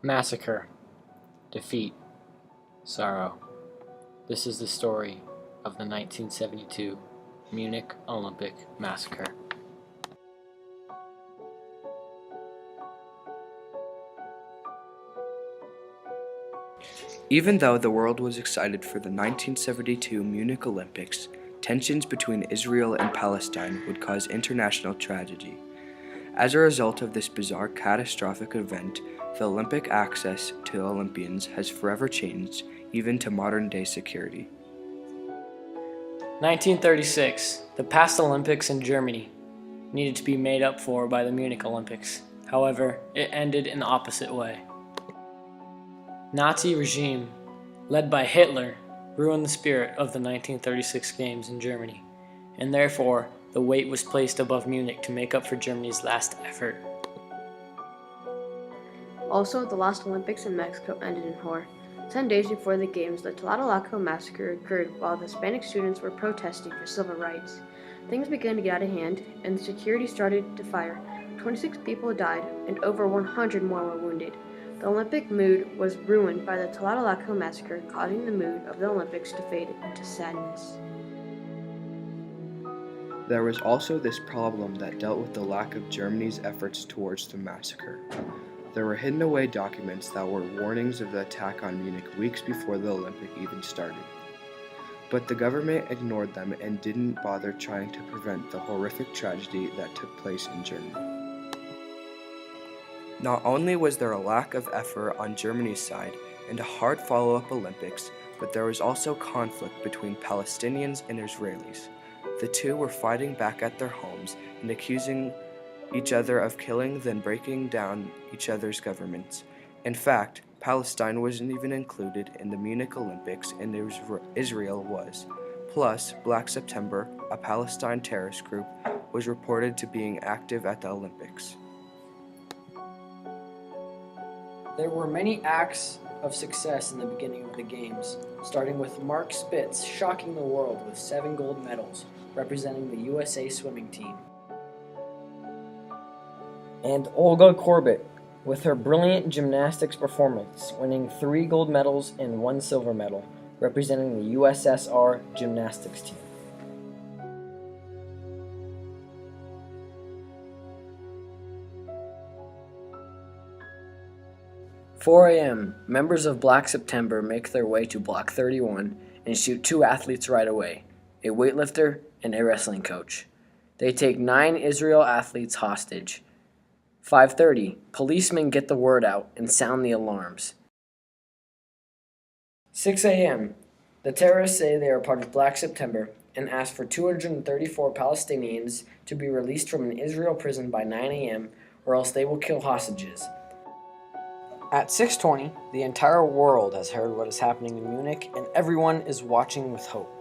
Massacre, defeat, sorrow. This is the story of the 1972 Munich Olympic Massacre. Even though the world was excited for the 1972 Munich Olympics, tensions between Israel and Palestine would cause international tragedy. As a result of this bizarre, catastrophic event, the Olympic access to Olympians has forever changed, even to modern-day security. 1936, the past Olympics in Germany needed to be made up for by the Munich Olympics. However, it ended in the opposite way. Nazi regime, led by Hitler, ruined the spirit of the 1936 Games in Germany, and therefore the weight was placed above Munich to make up for Germany's last effort. Also, the last Olympics in Mexico ended in horror. 10 days before the Games, the Tlatelolco massacre occurred while the Hispanic students were protesting for civil rights. Things began to get out of hand, and the security started to fire. 26 people died, and over 100 more were wounded. The Olympic mood was ruined by the Tlatelolco massacre, causing the mood of the Olympics to fade into sadness. There was also this problem that dealt with the lack of Germany's efforts towards the massacre. There were hidden away documents that were warnings of the attack on Munich weeks before the Olympic even started. But the government ignored them and didn't bother trying to prevent the horrific tragedy that took place in Germany. Not only was there a lack of effort on Germany's side and a hard follow-up Olympics, but there was also conflict between Palestinians and Israelis. The two were fighting back at their homes and accusing each other of killing, then breaking down each other's governments. In fact, Palestine wasn't even included in the Munich Olympics, and Israel was. Plus, Black September, a Palestine terrorist group, was reported to being active at the Olympics. There were many acts of success in the beginning of the Games, starting with Mark Spitz shocking the world with 7 gold medals, representing the USA swimming team. And Olga Korbut, with her brilliant gymnastics performance, winning 3 gold medals and 1 silver medal, representing the USSR gymnastics team. "4 a.m., members of Black September make their way to Block 31 and shoot 2 athletes right away, a weightlifter and a wrestling coach. They take 9 Israel athletes hostage. 5:30, policemen get the word out and sound the alarms. 6 a.m., the terrorists say they are part of Black September and ask for 234 Palestinians to be released from an Israel prison by 9 a.m. or else they will kill hostages. At 6:20, the entire world has heard what is happening in Munich and everyone is watching with hope.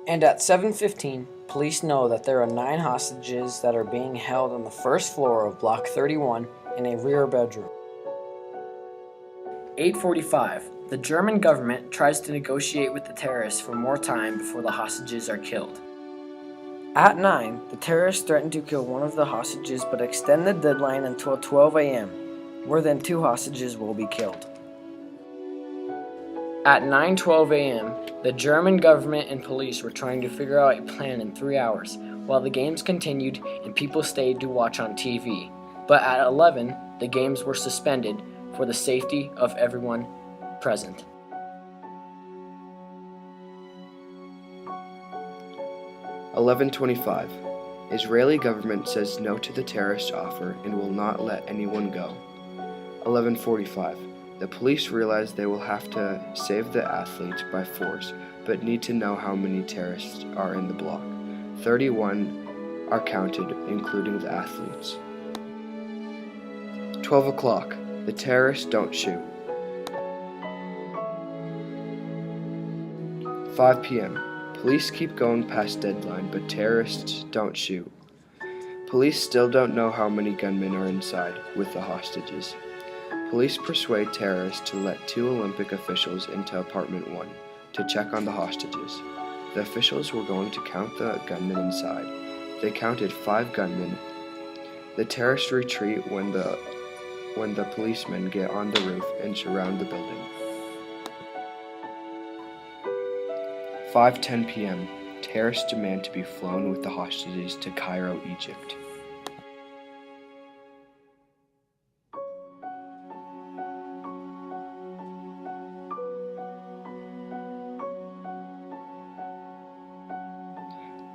And at 7:15, police know that there are 9 hostages that are being held on the first floor of Block 31 in a rear bedroom. 8:45, the German government tries to negotiate with the terrorists for more time before the hostages are killed. At 9, the terrorists threaten to kill one of the hostages but extend the deadline until 12 a.m., where then 2 hostages will be killed. At 9:12 a.m., the German government and police were trying to figure out a plan in 3 hours, while the games continued and people stayed to watch on TV. But at 11, the games were suspended for the safety of everyone present. "11:25. Israeli government says no to the terrorist offer and will not let anyone go. 11:45. The police realize they will have to save the athletes by force, but need to know how many terrorists are in the block. 31 are counted, including the athletes. 12 o'clock. The terrorists don't shoot. 5 p.m. Police keep going past deadline, but terrorists don't shoot. Police still don't know how many gunmen are inside with the hostages. Police persuade terrorists to let 2 Olympic officials into apartment 1 to check on the hostages. The officials were going to count the gunmen inside. They counted 5 gunmen. The terrorists retreat when the when the policemen get on the roof and surround the building. 5:10 p.m. Terrorists demand to be flown with the hostages to Cairo, Egypt.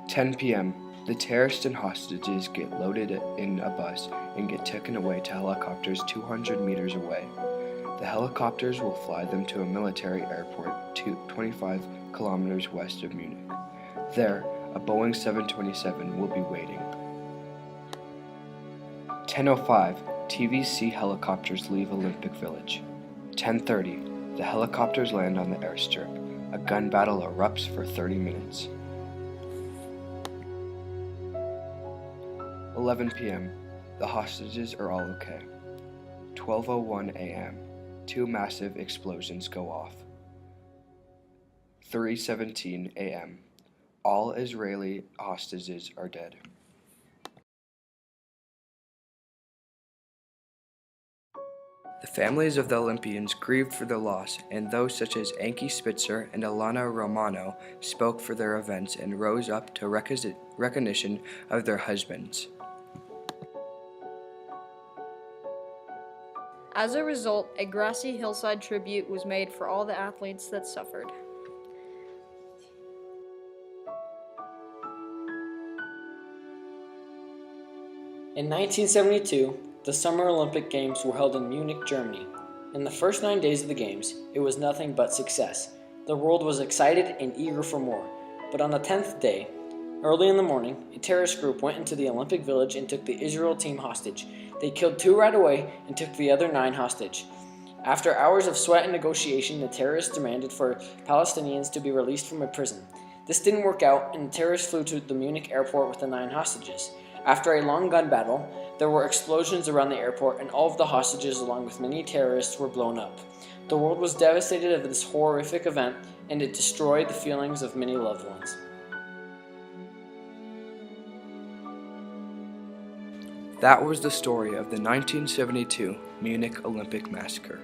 "10 p.m. The terrorists and hostages get loaded in a bus and get taken away to helicopters 200 meters away. The helicopters will fly them to a military airport 25 kilometers west of Munich. There, a Boeing 727 will be waiting. 10:05, TVC helicopters leave Olympic Village. 10:30, the helicopters land on the airstrip. A gun battle erupts for 30 minutes. 11 p.m., the hostages are all okay. 12:01 a.m., two massive explosions go off. 3:17 a.m., all Israeli hostages are dead. The families of the Olympians grieved for their loss, and those such as Anki Spitzer and Alana Romano spoke for their events and rose up to recognition of their husbands. As a result, a grassy hillside tribute was made for all the athletes that suffered. In 1972, the Summer Olympic Games were held in Munich, Germany. In the first 9 days of the Games, it was nothing but success. The world was excited and eager for more. But on the 10th day, early in the morning, a terrorist group went into the Olympic Village and took the Israel team hostage. They killed 2 right away and took the other 9 hostage. After hours of sweat and negotiation, the terrorists demanded for Palestinians to be released from a prison. This didn't work out, and the terrorists flew to the Munich airport with the 9 hostages. After a long gun battle, there were explosions around the airport, and all of the hostages, along with many terrorists, were blown up. The world was devastated of this horrific event, and it destroyed the feelings of many loved ones. That was the story of the 1972 Munich Olympic Massacre.